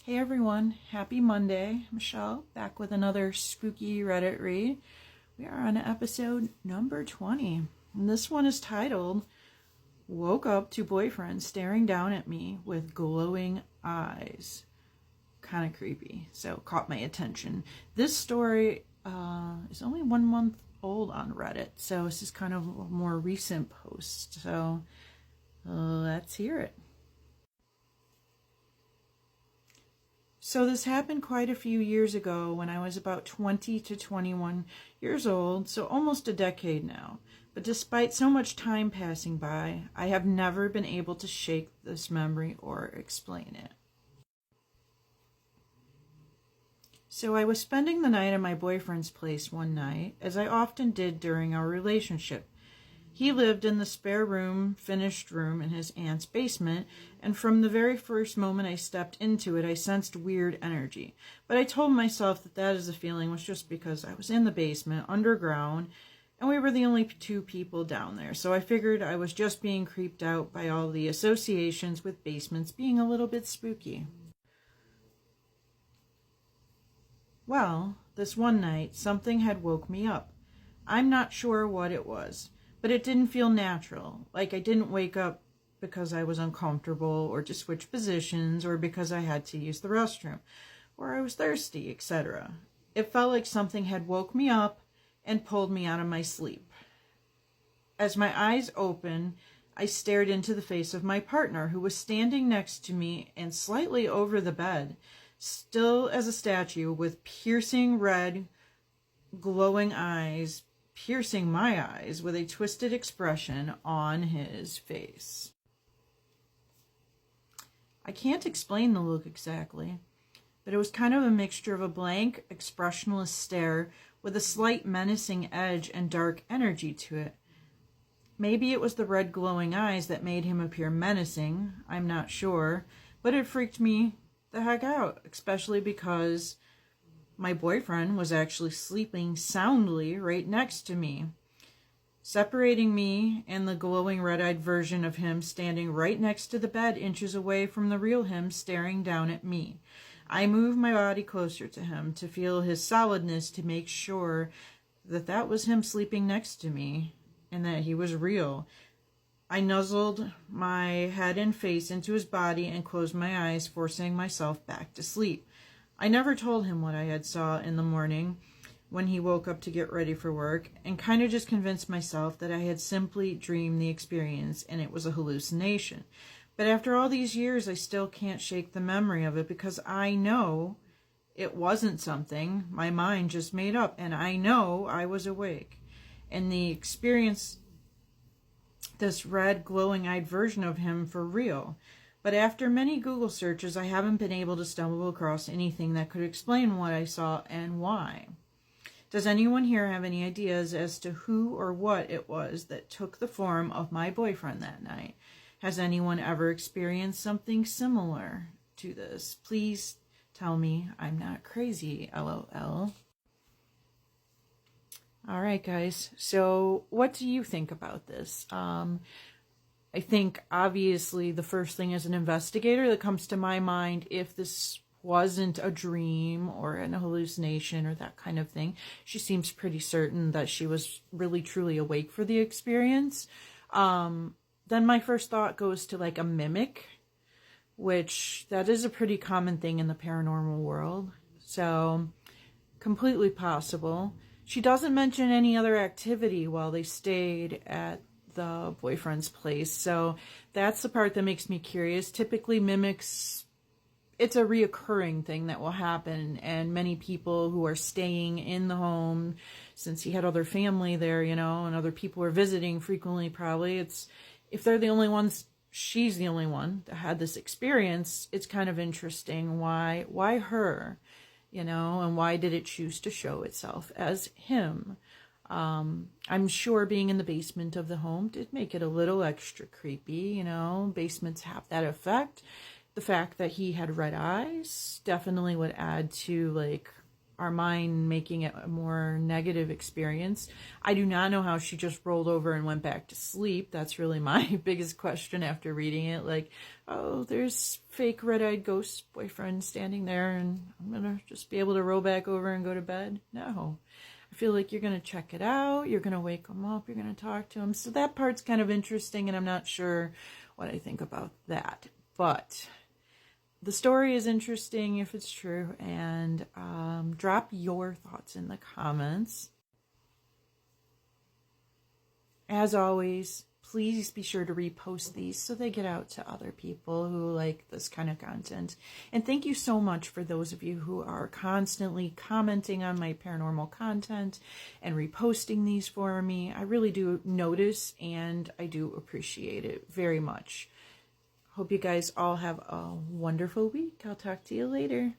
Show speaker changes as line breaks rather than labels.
Hey everyone, happy Monday. Michelle, back with another spooky Reddit read. We are on episode number 20. And this one is titled, Woke Up to Boyfriend Staring Down at Me with Glowing Eyes. Kind of creepy, so caught my attention. This story is only 1 month old on Reddit, so this is kind of a more recent post. So let's hear it. So this happened quite a few years ago when I was about 20 to 21 years old, so almost a decade now. But despite so much time passing by, I have never been able to shake this memory or explain it. So I was spending the night at my boyfriend's place one night, as I often did during our relationship. He lived in the spare room, finished room in his aunt's basement, and from the very first moment I stepped into it, I sensed weird energy. But I told myself that is a feeling was just because I was in the basement, underground, and we were the only two people down there. So I figured I was just being creeped out by all the associations with basements being a little bit spooky. Well, this one night, something had woke me up. I'm not sure what it was. But it didn't feel natural, like I didn't wake up because I was uncomfortable or to switch positions or because I had to use the restroom or I was thirsty, etc. It felt like something had woke me up and pulled me out of my sleep. As my eyes opened, I stared into the face of my partner who was standing next to me and slightly over the bed, still as a statue with piercing red, glowing eyes, piercing my eyes with a twisted expression on his face. I can't explain the look exactly, but it was kind of a mixture of a blank, expressionless stare with a slight menacing edge and dark energy to it. Maybe it was the red glowing eyes that made him appear menacing, I'm not sure, but it freaked me the heck out, especially because my boyfriend was actually sleeping soundly right next to me. Separating me and the glowing red-eyed version of him standing right next to the bed, inches away from the real him staring down at me. I moved my body closer to him to feel his solidness, to make sure that was him sleeping next to me and that he was real. I nuzzled my head and face into his body and closed my eyes, forcing myself back to sleep. I never told him what I had saw in the morning when he woke up to get ready for work, and kind of just convinced myself that I had simply dreamed the experience and it was a hallucination. But after all these years, I still can't shake the memory of it because I know it wasn't something my mind just made up, and I know I was awake. And the experience, this red glowing-eyed version of him for real. But after many Google searches, I haven't been able to stumble across anything that could explain what I saw and why. Does anyone here have any ideas as to who or what it was that took the form of my boyfriend that night? Has anyone ever experienced something similar to this? Please tell me I'm not crazy, LOL. All right, guys. So what do you think about this? I think, obviously, the first thing as an investigator that comes to my mind, if this wasn't a dream or an hallucination or that kind of thing, she seems pretty certain that she was really, truly awake for the experience. Then my first thought goes to, like, a mimic, which that is a pretty common thing in the paranormal world. So, completely possible. She doesn't mention any other activity while they stayed at the boyfriend's place, so that's the part that makes me curious. Typically mimics, it's a reoccurring thing that will happen, and many people who are staying in the home, since he had other family there, and other people are visiting frequently, probably, if they're the only ones, she's the only one that had this experience, it's kind of interesting. Why her, and why did it choose to show itself as him? I'm sure being in the basement of the home did make it a little extra creepy, basements have that effect. The fact that he had red eyes definitely would add to, like, our mind, making it a more negative experience. I do not know how she just rolled over and went back to sleep. That's really my biggest question after reading it. Like, oh, there's fake red-eyed ghost boyfriend standing there and I'm going to just be able to roll back over and go to bed. No. I feel like you're going to check it out. You're going to wake him up. You're going to talk to him. So that part's kind of interesting, and I'm not sure what I think about that. But the story is interesting if it's true, and drop your thoughts in the comments. As always, please be sure to repost these so they get out to other people who like this kind of content. And thank you so much for those of you who are constantly commenting on my paranormal content and reposting these for me. I really do notice, and I do appreciate it very much. Hope you guys all have a wonderful week. I'll talk to you later.